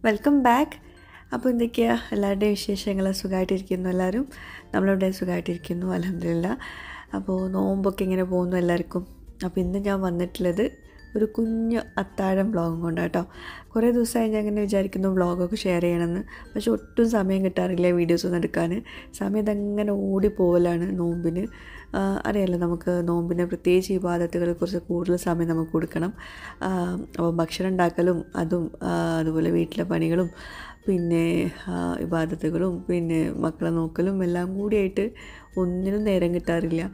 Welcome back. അപ്പോൾ എന്തൊക്കെയാ എല്ലാവരുടെയും വിശേഷങ്ങൾ? സുഖമായിട്ടിരിക്കുന്നു എല്ലാവരും? നമ്മളിവിടെ സുഖമായിട്ടിരിക്കുന്നു, അൽഹംദുലില്ലാ. അപ്പോൾ നോമ്പൊക്കെ ഇങ്ങനെ പോകുന്നു എല്ലാവർക്കും. അപ്പോൾ ഇന്ന് ഞാൻ വന്നിട്ടുള്ളത് ഒരു കുഞ്ഞു അത്താഴം വ്ളോഗും കൊണ്ടാണ് കേട്ടോ. കുറേ ദിവസമായി ഞാൻ അങ്ങനെ വിചാരിക്കുന്നു വ്ളോഗൊക്കെ ഷെയർ ചെയ്യണമെന്ന്, പക്ഷെ ഒട്ടും സമയം കിട്ടാറില്ല വീഡിയോസ് ഒന്നും എടുക്കാൻ. സമയം ഇതങ്ങനെ ഓടിപ്പോകലാണ് നോമ്പിന്. അറിയാമല്ലോ, നമുക്ക് നോമ്പിന് പ്രത്യേകിച്ച് ഇബാദത്തുകളെ കുറിച്ച് കൂടുതൽ സമയം നമുക്ക് കൊടുക്കണം. അപ്പോൾ ഭക്ഷണം ഉണ്ടാക്കലും അതുപോലെ വീട്ടിലെ പണികളും പിന്നെ ഇബാദത്തുകളും പിന്നെ മക്കളെ നോക്കലും എല്ലാം കൂടിയായിട്ട് ഒന്നിനും നേരം കിട്ടാറില്ല.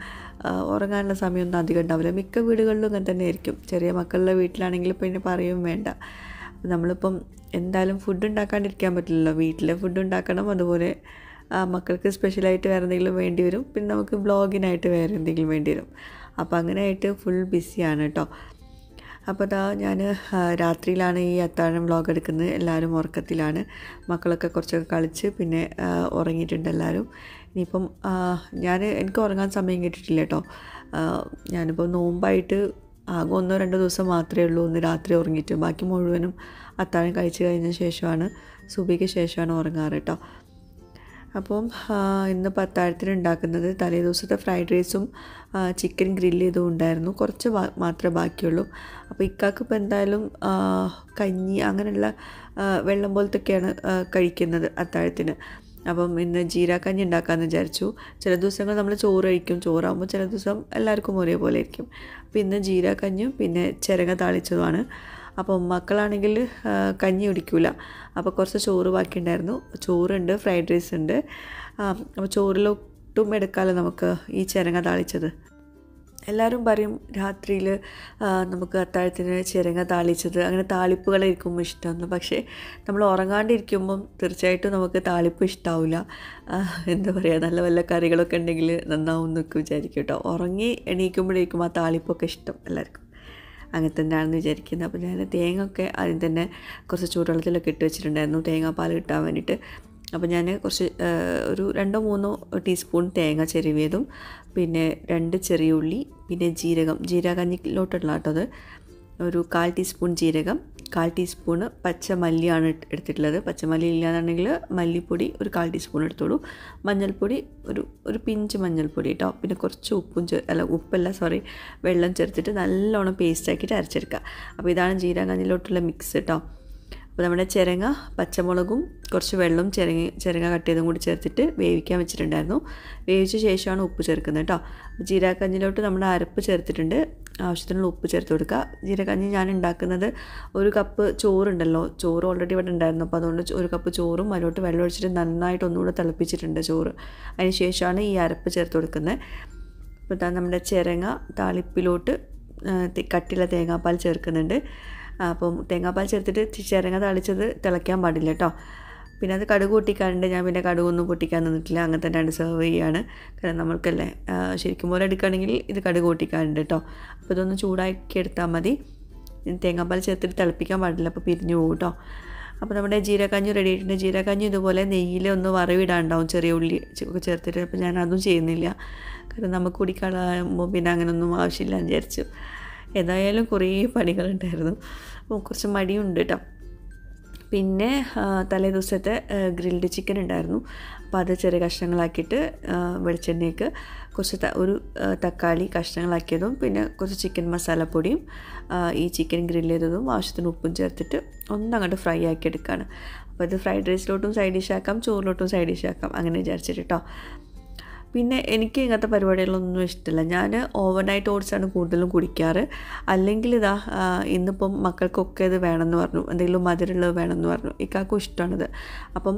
ഉറങ്ങാനുള്ള സമയമൊന്നും അധികം ഉണ്ടാവില്ല. മിക്ക വീടുകളിലും അങ്ങനെ തന്നെ ആയിരിക്കും. ചെറിയ മക്കളുടെ വീട്ടിലാണെങ്കിൽ പിന്നെ പറയും വേണ്ട. നമ്മളിപ്പം എന്തായാലും ഫുഡ് ഉണ്ടാക്കാണ്ടിരിക്കാൻ പറ്റില്ലല്ലോ. വീട്ടിലെ ഫുഡ് ഉണ്ടാക്കണം, അതുപോലെ മക്കൾക്ക് സ്പെഷ്യലായിട്ട് വേറെ എന്തെങ്കിലും വേണ്ടി വരും, പിന്നെ നമുക്ക് വ്ളോഗിനായിട്ട് വേറെ എന്തെങ്കിലും വേണ്ടി വരും. അപ്പോൾ അങ്ങനെയായിട്ട് ഫുൾ ബിസിയാണ് കേട്ടോ. അപ്പോൾ ഞാൻ രാത്രിയിലാണ് ഈ അത്താഴം വ്ളോഗ് എടുക്കുന്നത്. എല്ലാവരും ഉറക്കത്തിലാണ്. മക്കളൊക്കെ കുറച്ചൊക്കെ കളിച്ച് പിന്നെ ഉറങ്ങിയിട്ടുണ്ട് എല്ലാവരും. ഇനിയിപ്പം എനിക്ക് ഉറങ്ങാൻ സമയം കിട്ടിയിട്ടില്ല കേട്ടോ. ഞാനിപ്പോൾ നോമ്പായിട്ട് ആകെ 1-2 ദിവസം മാത്രമേ ഉള്ളൂ ഒന്ന് രാത്രി ഉറങ്ങിയിട്ട്. ബാക്കി മുഴുവനും അത്താഴം കഴിച്ച് കഴിഞ്ഞ ശേഷമാണ്, സുബഹിക്ക് ശേഷമാണ് ഉറങ്ങാറ് കേട്ടോ. അപ്പം ഇന്നിപ്പോൾ അത്താഴത്തിന് ഉണ്ടാക്കുന്നത് തലേ ദിവസത്തെ ഫ്രൈഡ് റൈസും ചിക്കൻ ഗ്രില്ല് ചെയ്തും ഉണ്ടായിരുന്നു. കുറച്ച് മാത്രമേ ബാക്കിയുള്ളൂ. അപ്പോൾ ഇക്കാക്ക് ഇപ്പോൾ എന്തായാലും കഞ്ഞി അങ്ങനെയുള്ള വെള്ളം പോലത്തൊക്കെയാണ് കഴിക്കുന്നത് അത്താഴത്തിന്. അപ്പം ഇന്ന് ജീരക കഞ്ഞി ഉണ്ടാക്കാമെന്ന് വിചാരിച്ചു. ചില ദിവസങ്ങൾ നമ്മൾ ചോറ് കഴിക്കും, ചോറാകുമ്പോൾ ചില ദിവസം എല്ലാവർക്കും ഒരേപോലെ ആയിരിക്കും. അപ്പോൾ ഇന്ന് ജീരക കഞ്ഞിയും പിന്നെ ചിരങ്ങ താളിച്ചതുമാണ്. അപ്പം മക്കളാണെങ്കിൽ കഞ്ഞി കുടിക്കില്ല. അപ്പോൾ കുറച്ച് ചോറ് ബാക്കിയുണ്ടായിരുന്നു. ചോറുണ്ട്, ഫ്രൈഡ് റൈസ് ഉണ്ട്. അപ്പോൾ ചോറിലൊട്ടും എടുക്കാമല്ലോ നമുക്ക് ഈ ചിരങ്ങ താളിച്ചത്. എല്ലാവരും പറയും രാത്രിയിൽ നമുക്ക് അത്താഴത്തിന് ചിരങ്ങ താളിച്ചത് അങ്ങനെ താളിപ്പുകളായിരിക്കും ഇഷ്ടമെന്ന്. പക്ഷേ നമ്മൾ ഉറങ്ങാണ്ടിരിക്കുമ്പം തീർച്ചയായിട്ടും നമുക്ക് താളിപ്പ് ഇഷ്ടാവില്ല. എന്താ പറയുക, നല്ല വല്ല കറികളൊക്കെ ഉണ്ടെങ്കിൽ നന്നാവും എന്നൊക്കെ വിചാരിക്കും കേട്ടോ. ഉറങ്ങി എണീക്കുമ്പോഴേക്കും ആ താളിപ്പൊക്കെ ഇഷ്ടം എല്ലാവർക്കും. അങ്ങനെ തന്നെയാണെന്ന് വിചാരിക്കുന്നത്. അപ്പോൾ ഞാൻ തേങ്ങയൊക്കെ ആദ്യം തന്നെ കുറച്ച് ചൂടുവെള്ളത്തിലൊക്കെ ഇട്ട് വെച്ചിട്ടുണ്ടായിരുന്നു, തേങ്ങാപ്പാൽ കിട്ടാൻ വേണ്ടിയിട്ട്. അപ്പോൾ ഞാൻ കുറച്ച് ഒരു 2-3 ടീസ്പൂൺ തേങ്ങ ചിരവിയതും പിന്നെ 2 ചെറിയ ഉള്ളി, പിന്നെ ജീരക കഞ്ഞിലോട്ടുള്ള കേട്ടോ അത്. ഒരു 1/4 ടീസ്പൂൺ ജീരകം, 1/4 ടീസ്പൂണ് പച്ചമല്ലിയാണ് എടുത്തിട്ടുള്ളത്. പച്ചമല്ലി ഇല്ലാന്നുണ്ടെങ്കിൽ മല്ലിപ്പൊടി ഒരു 1/4 ടീസ്പൂൺ എടുത്തോളൂ. മഞ്ഞൾപ്പൊടി ഒരു പിഞ്ച് മഞ്ഞൾപ്പൊടി കേട്ടോ. പിന്നെ കുറച്ച് വെള്ളം ചേർത്തിട്ട് നല്ലോണം പേസ്റ്റാക്കിയിട്ട് അരച്ചെടുക്കുക. അപ്പോൾ ഇതാണ് ജീരക കഞ്ഞിലോട്ടുള്ള മിക്സ് കേട്ടോ. അപ്പോൾ നമ്മുടെ ചിരങ്ങ, പച്ചമുളകും കുറച്ച് വെള്ളം ചിരങ്ങ കട്ട് ചെയ്തും കൂടി ചേർത്തിട്ട് വേവിക്കാൻ വെച്ചിട്ടുണ്ടായിരുന്നു. വേവിച്ച ശേഷമാണ് ഉപ്പ് ചേർക്കുന്നത് കേട്ടോ. ജീരക കഞ്ഞിലോട്ട് നമ്മുടെ അരപ്പ് ചേർത്തിട്ടുണ്ട്. ആവശ്യത്തിനുള്ള ഉപ്പ് ചേർത്ത് കൊടുക്കുക. ജീരക കഞ്ഞി ഞാൻ ഉണ്ടാക്കുന്നത് 1 കപ്പ് ചോറുണ്ടല്ലോ, ചോറ് ഓൾറെഡി ഇവിടെ ഉണ്ടായിരുന്നു. അപ്പോൾ അതുകൊണ്ട് 1 കപ്പ് ചോറും അതിലോട്ട് വെള്ളം ഒഴിച്ചിട്ട് നന്നായിട്ട് ഒന്നുകൂടെ തിളപ്പിച്ചിട്ടുണ്ട് ചോറ്. അതിന് ശേഷമാണ് ഈ അരപ്പ് ചേർത്ത് കൊടുക്കുന്നത്. അപ്പോൾ നമ്മുടെ ചിരങ്ങ താളിപ്പിലോട്ട് കട്ടിയുള്ള തേങ്ങാപ്പാൽ ചേർക്കുന്നുണ്ട്. അപ്പം തേങ്ങാപ്പാൽ ചേർത്തിട്ട് ചിരങ്ങ താളിച്ചത് തിളയ്ക്കാൻ പാടില്ല കേട്ടോ. പിന്നെ അത് കടുക് പൊട്ടിക്കാറുണ്ട്. ഞാൻ പിന്നെ കടുകൊന്നും പൊട്ടിക്കാൻ നിന്നിട്ടില്ല, അങ്ങനെ തന്നെയാണ് സെർവ് ചെയ്യുകയാണ്. കാരണം നമ്മൾക്കല്ലേ ശരിക്കും പോലെ എടുക്കുകയാണെങ്കിൽ ഇത് കടുക് പൊട്ടിക്കാറുണ്ട് കേട്ടോ. അപ്പോൾ ഇതൊന്ന് ചൂടാക്കി എടുത്താൽ മതി. തേങ്ങാപ്പാൽ ചേർത്തിട്ട് തിളപ്പിക്കാൻ പാടില്ല, അപ്പോൾ പിരിഞ്ഞു പോകും കേട്ടോ. അപ്പോൾ നമ്മുടെ ജീരകഞ്ഞി റെഡി ആയിട്ടുണ്ട്. ജീരകഞ്ഞി ഇതുപോലെ നെയ്യിൽ ഒന്ന് വറവിടാണ്ടാവും, ചെറിയ ഉള്ളി ഒക്കെ ചേർത്തിട്ട്. അപ്പോൾ ഞാൻ അതും ചെയ്യുന്നില്ല, കാരണം നമുക്ക് കുടിക്കാനാകുമ്പോൾ പിന്നെ അങ്ങനെയൊന്നും ആവശ്യമില്ല എന്ന് വിചാരിച്ചു. ഏതായാലും കുറേ പണികളുണ്ടായിരുന്നു, അപ്പോൾ കുറച്ച് മടിയുണ്ട് കേട്ടോ. പിന്നെ തലേ ദിവസത്തെ ഗ്രിൽഡ് ചിക്കൻ ഉണ്ടായിരുന്നു. അപ്പോൾ അത് ചെറിയ കഷ്ണങ്ങളാക്കിയിട്ട് വെളിച്ചെണ്ണയ്ക്ക് കുറച്ച് ഒരു തക്കാളി കഷ്ണങ്ങളാക്കിയതും പിന്നെ കുറച്ച് ചിക്കൻ മസാലപ്പൊടിയും ഈ ചിക്കൻ ഗ്രില്ല് ചെയ്തതും ആവശ്യത്തിന് ഉപ്പും ചേർത്തിട്ട് ഒന്നങ്ങോട്ട് ഫ്രൈ ആക്കി എടുക്കുകയാണ്. അപ്പോൾ ഇത് ഫ്രൈഡ് റൈസിലോട്ടും സൈഡ് ഡിഷ് ആക്കാം, ചോറിലോട്ടും സൈഡ് ഡിഷ് ആക്കാം, അങ്ങനെ വിചാരിച്ചിട്ട് കേട്ടോ. പിന്നെ എനിക്ക് ഇങ്ങനത്തെ പരിപാടികളൊന്നും ഇഷ്ടമില്ല. ഞാൻ ഓവർനൈറ്റ് ഓട്സാണ് കൂടുതലും കുടിക്കാറ്. അല്ലെങ്കിൽ ഇന്നിപ്പം മക്കൾക്കൊക്കെ ഇത് വേണമെന്ന് പറഞ്ഞു, എന്തെങ്കിലും മധുരമുള്ളത് വേണമെന്ന് പറഞ്ഞു. ഇക്കാക്കും ഇഷ്ടമാണിത്. അപ്പം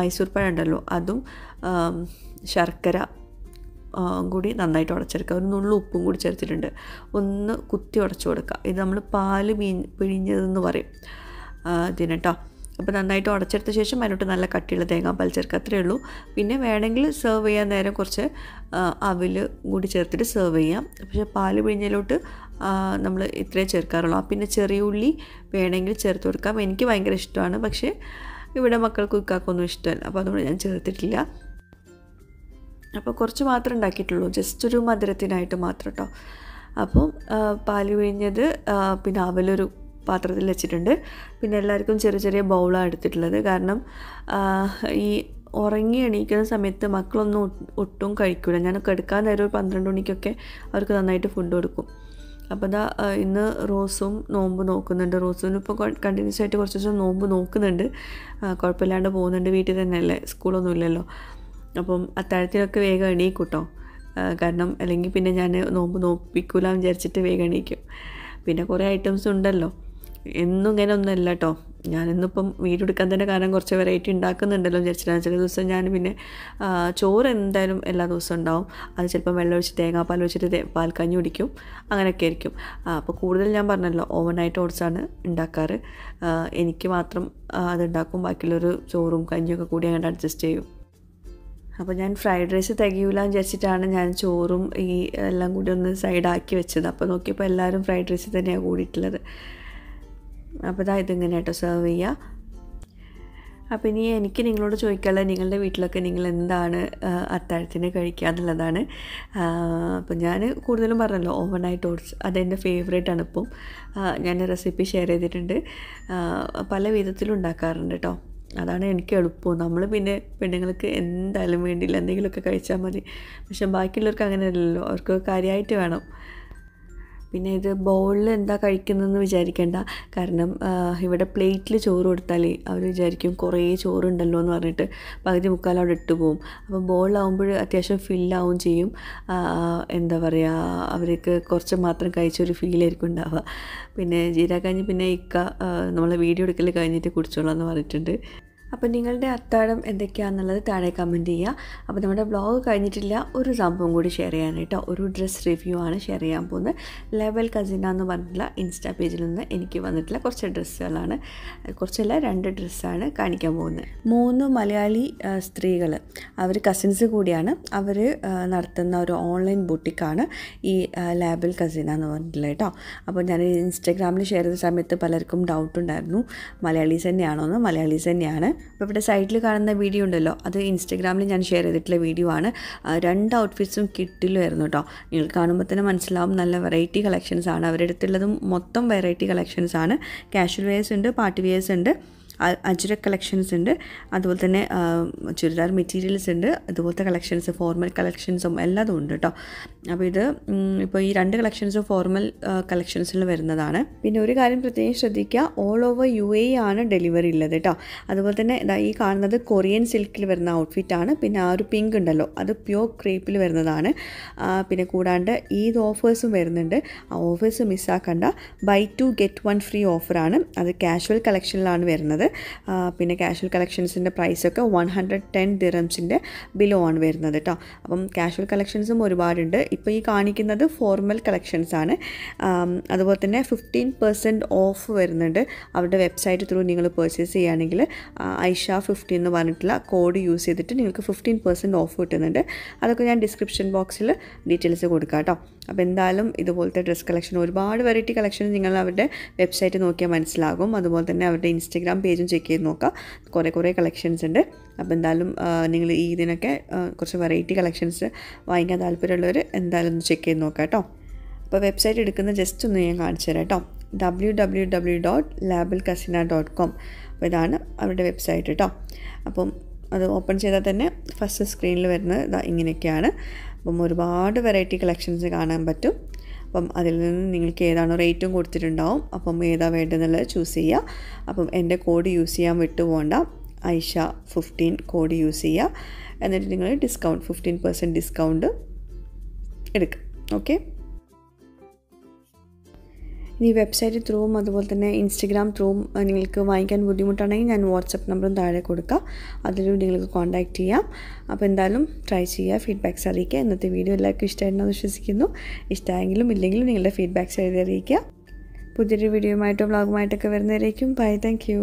മൈസൂർ പഴം ഉണ്ടല്ലോ, അതും ശർക്കര കൂടി നന്നായിട്ട് ഉടച്ചെടുക്കുക. ഒരു നുള്ളു ഉപ്പും കൂടി ചേർത്തിട്ടുണ്ട്. ഒന്ന് കുത്തി ഉടച്ചു കൊടുക്കുക. ഇത് നമ്മൾ പാല് പിഴിഞ്ഞതെന്ന് പറയും ഇതിന് കേട്ടോ. അപ്പോൾ നന്നായിട്ട് ഉടച്ചെടുത്ത ശേഷം അതിനോട്ട് നല്ല കട്ടിയുള്ള തേങ്ങാപ്പാൽ ചേർക്കുക, അത്രയേ ഉള്ളൂ. പിന്നെ വേണമെങ്കിൽ സെർവ് ചെയ്യാൻ നേരം കുറച്ച് അവിൽ കൂടി ചേർത്തിട്ട് സെർവ് ചെയ്യാം. പക്ഷേ പാല് പിഴിഞ്ഞതിലോട്ട് നമ്മൾ ഇത്രയേ ചേർക്കാറുള്ളൂ. പിന്നെ ചെറിയ ഉള്ളി വേണമെങ്കിൽ ചേർത്ത് കൊടുക്കാം. എനിക്ക് ഭയങ്കര ഇഷ്ടമാണ്, പക്ഷേ ഇവിടെ മക്കൾക്കും ഇക്കാക്കൊന്നും ഇഷ്ടമല്ല, അപ്പോൾ അതുകൊണ്ട് ഞാൻ ചേർത്തിട്ടില്ല. അപ്പോൾ കുറച്ച് മാത്രമേ ഉണ്ടാക്കിയിട്ടുള്ളൂ, ജസ്റ്റ് ഒരു മധുരത്തിനായിട്ട് മാത്രം കേട്ടോ. അപ്പം പാല് പിഴിഞ്ഞത്, പിന്നെ അവലൊരു പാത്രത്തിൽ വെച്ചിട്ടുണ്ട്. പിന്നെ എല്ലാവർക്കും ചെറിയ ചെറിയ ബൗളാണ് എടുത്തിട്ടുള്ളത്. കാരണം ഈ ഉറങ്ങി എണീക്കുന്ന സമയത്ത് മക്കളൊന്നും ഒട്ടും കഴിക്കില്ല. ഞാൻ കിടക്കാൻ നേരം ഒരു 12 മണിക്കൊക്കെ അവർക്ക് നന്നായിട്ട് ഫുഡ് കൊടുക്കും. അപ്പോൾ ഇതാ ഇന്ന് റോസും നോമ്പ് നോക്കുന്നുണ്ട്. റോസിന് ഇപ്പോൾ കണ്ടിന്യൂസ് ആയിട്ട് കുറച്ച് ദിവസം നോമ്പ് നോക്കുന്നുണ്ട്, കുഴപ്പമില്ലാണ്ട് പോകുന്നുണ്ട്. വീട്ടിൽ തന്നെയല്ലേ, സ്കൂളൊന്നും ഇല്ലല്ലോ. അപ്പം അത്താഴത്തിനൊക്കെ വേഗം എണീക്കും കേട്ടോ. കാരണം അല്ലെങ്കിൽ പിന്നെ ഞാൻ നോമ്പ് നോപ്പിക്കൂല വിചാരിച്ചിട്ട് വേഗം എണീക്കും. പിന്നെ കുറേ ഐറ്റംസ് ഉണ്ടല്ലോ, എന്നും ഇങ്ങനെ ഒന്നുമല്ല കേട്ടോ. ഞാനിന്നിപ്പം വീഡിയോ എടുക്കാൻ തന്നെ കാരണം കുറച്ച് വെറൈറ്റി ഉണ്ടാക്കുന്നുണ്ടല്ലോ വിചാരിച്ചിട്ടാണ്. ചില ദിവസം ഞാൻ പിന്നെ ചോറ് എന്തായാലും എല്ലാ ദിവസവും ഉണ്ടാവും. അത് ചിലപ്പോൾ വെള്ളം ഒഴിച്ച് തേങ്ങാപ്പാൽ ഒഴിച്ചിട്ട് പാൽ കഞ്ഞി കുടിക്കും, അങ്ങനെയൊക്കെ ആയിരിക്കും. അപ്പോൾ കൂടുതൽ ഞാൻ പറഞ്ഞല്ലോ ഓവർനൈറ്റ് ഓട്സാണ് ഉണ്ടാക്കാറ്. എനിക്ക് മാത്രം അതുണ്ടാക്കും, ബാക്കിയുള്ളൊരു ചോറും കഞ്ഞിയൊക്കെ കൂടി അങ്ങോട്ട് അഡ്ജസ്റ്റ് ചെയ്യും. അപ്പോൾ ഞാൻ ഫ്രൈഡ് റൈസ് തികയൂല വിചാരിച്ചിട്ടാണ് ഞാൻ ചോറും ഈ എല്ലാം കൂടി ഒന്ന് സൈഡാക്കി വെച്ചത്. അപ്പോൾ നോക്കിയപ്പോൾ എല്ലാവരും ഫ്രൈഡ് റൈസ് തന്നെയാണ് കൂടിയിട്ടുള്ളത്. അപ്പോൾ ഇതാ ഇതിങ്ങനെ കേട്ടോ സെർവ് ചെയ്യുക. അപ്പോൾ ഇനി എനിക്ക് നിങ്ങളോട് ചോദിക്കാനുള്ളത്, നിങ്ങളുടെ വീട്ടിലൊക്കെ നിങ്ങൾ എന്താണ് അത്താഴത്തിന് കഴിക്കുക എന്നുള്ളതാണ്. അപ്പം ഞാൻ കൂടുതലും പറഞ്ഞല്ലോ ഓവർനൈറ്റ് ഓട്സ്, അതെൻ്റെ ഫേവറേറ്റ് ആണ്. ഇപ്പം ഞാൻ റെസിപ്പി ഷെയർ ചെയ്തിട്ടുണ്ട്. പല വിധത്തിലും ഉണ്ടാക്കാറുണ്ട് കേട്ടോ. അതാണ് എനിക്ക് എളുപ്പം. നമ്മൾ പിന്നെ പെണ്ണുങ്ങൾക്ക് എന്തായാലും വേണ്ടിയില്ല, എന്തെങ്കിലുമൊക്കെ കഴിച്ചാൽ മതി. പക്ഷെ ബാക്കിയുള്ളവർക്ക് അങ്ങനെയല്ലല്ലോ, അവർക്ക് കാര്യമായിട്ട് വേണം. പിന്നെ ഇത് ബൗളിൽ എന്താ കഴിക്കുന്നതെന്ന് വിചാരിക്കേണ്ട. കാരണം ഇവിടെ പ്ലേറ്റിൽ ചോറ് കൊടുത്താൽ അവർ വിചാരിക്കും കുറേ ചോറുണ്ടല്ലോ എന്ന് പറഞ്ഞിട്ട് പകുതി മുക്കാൽ അവിടെ ഇട്ട് പോവും. അപ്പോൾ ബൗളിലാവുമ്പോൾ അത്യാവശ്യം ഫില്ലാവും ചെയ്യും. എന്താ പറയുക, അവർക്ക് കുറച്ച് മാത്രം കഴിച്ചൊരു ഫീലായിരിക്കും ഉണ്ടാവുക. പിന്നെ ജീരക കഞ്ഞി പിന്നെ നമ്മളെ വീഡിയോ എടുക്കൽ കഴിഞ്ഞിട്ട് കുടിച്ചോളാം എന്ന് പറഞ്ഞിട്ടുണ്ട്. അപ്പോൾ നിങ്ങളുടെ അത്താഴം എന്തൊക്കെയാണെന്നുള്ളത് താഴെ കമൻറ്റ് ചെയ്യുക. അപ്പോൾ നമ്മുടെ വ്ളോഗ് കഴിഞ്ഞിട്ടില്ല, ഒരു സംഭവം കൂടി ഷെയർ ചെയ്യാനായിട്ടോ. ഒരു ഡ്രസ്സ് റിവ്യൂ ആണ് ഷെയർ ചെയ്യാൻ പോകുന്നത്. ലെവൽ കസിന എന്ന് പറഞ്ഞിട്ടുള്ള ഇൻസ്റ്റാ പേജിൽ നിന്ന് എനിക്ക് വന്നിട്ടുള്ള കുറച്ച് ഡ്രസ്സുകളാണ്, കുറച്ചല്ല 2 ഡ്രസ്സാണ് കാണിക്കാൻ പോകുന്നത്. 3 മലയാളി സ്ത്രീകൾ, അവർ കസിൻസ് കൂടിയാണ്. അവർ നടത്തുന്ന ഒരു ഓൺലൈൻ ബുട്ടിക്കാണ് ഈ ലേബൽ കസിന എന്ന് പറഞ്ഞിട്ടുള്ളത് കേട്ടോ. അപ്പോൾ ഞാൻ ഇൻസ്റ്റാഗ്രാമിൽ ഷെയർ ചെയ്ത സമയത്ത് പലർക്കും ഡൗട്ടുണ്ടായിരുന്നു മലയാളീസ് തന്നെയാണോ എന്ന്. മലയാളീസ് തന്നെയാണ്. അപ്പോൾ ഇവിടെ സൈഡിൽ കാണുന്ന വീഡിയോ ഉണ്ടല്ലോ, അത് ഇൻസ്റ്റഗ്രാമിൽ ഞാൻ ഷെയർ ചെയ്തിട്ടുള്ള വീഡിയോ ആണ്. 2 ഔട്ട്ഫിറ്റ്സും കിട്ടിലുമായിരുന്നു കേട്ടോ. നിങ്ങൾ കാണുമ്പോൾ തന്നെ മനസ്സിലാവും, നല്ല വെറൈറ്റി കളക്ഷൻസ് ആണ് അവരുടെ അടുത്തുള്ളതും. മൊത്തം വെറൈറ്റി കളക്ഷൻസ് ആണ്. കാഷ്വൽ വെയേഴ്സ് ഉണ്ട്, പാർട്ടി വെയേഴ്സ് ഉണ്ട്, അജ്രക് കളക്ഷൻസ് ഉണ്ട്, അതുപോലെ തന്നെ ചുരിദാർ മെറ്റീരിയൽസ് ഉണ്ട്, അതുപോലത്തെ കളക്ഷൻസ്, ഫോർമൽ കളക്ഷൻസും എല്ലാതും ഉണ്ട് കേട്ടോ. അപ്പോൾ ഇത് ഇപ്പോൾ ഈ 2 കളക്ഷൻസും ഫോർമൽ കളക്ഷൻസിൽ വരുന്നതാണ്. പിന്നെ ഒരു കാര്യം പ്രത്യേകം ശ്രദ്ധിക്കുക, ഓൾ ഓവർ UAE ആണ് ഡെലിവറി ഉള്ളത് കേട്ടോ. അതുപോലെ തന്നെ ഈ കാണുന്നത് കൊറിയൻ സിൽക്കിൽ വരുന്ന ഔട്ട്ഫിറ്റാണ്. പിന്നെ ആ ഒരു പിങ്ക് ഉണ്ടല്ലോ, അത് പ്യോർ ക്രേപ്പിൽ വരുന്നതാണ്. പിന്നെ കൂടാണ്ട് ഈദ് ഓഫേഴ്സും വരുന്നുണ്ട്. ആ ഓഫേഴ്സ് മിസ്സാക്കണ്ട. ബൈ 2 get 1 ഫ്രീ ഓഫറാണ്. അത് കാഷ്വൽ കളക്ഷനിലാണ് വരുന്നത്. പിന്നെ കാഷ്വൽ കളക്ഷൻസിൻ്റെ പ്രൈസൊക്കെ 110 ദിറംസിൻ്റെ ബിലോ ആണ് വരുന്നത് കേട്ടോ. അപ്പം കാഷ്വൽ കളക്ഷൻസും ഒരുപാടുണ്ട്. ഇപ്പോൾ ഈ കാണിക്കുന്നത് ഫോർമൽ കളക്ഷൻസ് ആണ്. അതുപോലെ തന്നെ 15% ഓഫ് വരുന്നുണ്ട്. അവരുടെ വെബ്സൈറ്റ് ത്രൂ നിങ്ങൾ പർച്ചേസ് ചെയ്യുകയാണെങ്കിൽ ഐഷ50 എന്ന് പറഞ്ഞിട്ടുള്ള കോഡ് യൂസ് ചെയ്തിട്ട് നിങ്ങൾക്ക് 15% ഓഫ് കിട്ടുന്നുണ്ട്. അതൊക്കെ ഞാൻ ഡിസ്ക്രിപ്ഷൻ ബോക്സിൽ ഡീറ്റെയിൽസ് കൊടുക്കാം കേട്ടോ. അപ്പോൾ എന്തായാലും ഇതുപോലത്തെ ഡ്രസ് കളക്ഷൻ, ഒരുപാട് വെറൈറ്റി കളക്ഷൻ നിങ്ങൾ അവരുടെ വെബ്സൈറ്റ് നോക്കിയാൽ മനസ്സിലാകും. അതുപോലെ തന്നെ അവരുടെ ഇൻസ്റ്റഗ്രാം പേജും ചെക്ക് ചെയ്ത് നോക്കാം, കുറേ കളക്ഷൻസ് ഉണ്ട്. അപ്പോൾ എന്തായാലും നിങ്ങൾ ഈ ഇതിനൊക്കെ കുറച്ച് വെറൈറ്റി കളക്ഷൻസ് വാങ്ങിക്കാൻ താല്പര്യമുള്ളവർ എന്തായാലും ഒന്ന് ചെക്ക് ചെയ്ത് നോക്കാം കേട്ടോ. അപ്പോൾ വെബ്സൈറ്റ് എടുക്കുന്ന ജസ്റ്റ് ഒന്ന് ഞാൻ കാണിച്ചു തരാം കേട്ടോ. www.labelcasina.com. അപ്പോൾ ഇതാണ് അവരുടെ വെബ്സൈറ്റ് കേട്ടോ. അപ്പം അത് ഓപ്പൺ ചെയ്താൽ തന്നെ ഫസ്റ്റ് സ്ക്രീനിൽ വരുന്നത് ഇങ്ങനെയൊക്കെയാണ്. അപ്പം ഒരുപാട് വെറൈറ്റി കളക്ഷൻസ് കാണാൻ പറ്റും. അപ്പം അതിൽ നിന്ന് നിങ്ങൾക്ക് ഏതാണോ റേറ്റും കൊടുത്തിട്ടുണ്ടാവും. അപ്പം ഏതാ വേണ്ടതെന്നുള്ളത് ചൂസ് ചെയ്യുക. അപ്പം എൻ്റെ കോഡ് യൂസ് ചെയ്യാൻ വിട്ടുപോകണ്ട, ഐഷ15 കോഡ് യൂസ് ചെയ്യുക. എന്നിട്ട് നിങ്ങൾ 15% ഡിസ്കൗണ്ട് എടുക്കുക. ഓക്കെ, ഇനി വെബ്സൈറ്റ് ത്രൂവും അതുപോലെ തന്നെ ഇൻസ്റ്റഗ്രാം ത്രൂവും നിങ്ങൾക്ക് വാങ്ങിക്കാൻ ബുദ്ധിമുട്ടാണെങ്കിൽ ഞാൻ വാട്സപ്പ് നമ്പറും താഴെ കൊടുക്കാം, അതിലും നിങ്ങൾക്ക് കോൺടാക്റ്റ് ചെയ്യാം. അപ്പോൾ എന്തായാലും ട്രൈ ചെയ്യുക, ഫീഡ്ബാക്ക്സ് അറിയിക്കുക. ഇന്നത്തെ വീഡിയോ എല്ലാവർക്കും ഇഷ്ടമായിരുന്നെന്ന് വിശ്വസിക്കുന്നു. ഇഷ്ടമായെങ്കിലും ഇല്ലെങ്കിലും നിങ്ങളുടെ ഫീഡ്ബാക്ക്സ് എഴുതി അറിയിക്കുക. പുതിയൊരു വീഡിയോയുമായിട്ടോ വ്ളോഗുമായിട്ടൊക്കെ വരുന്നവരേക്കും ബൈ, താങ്ക് യു.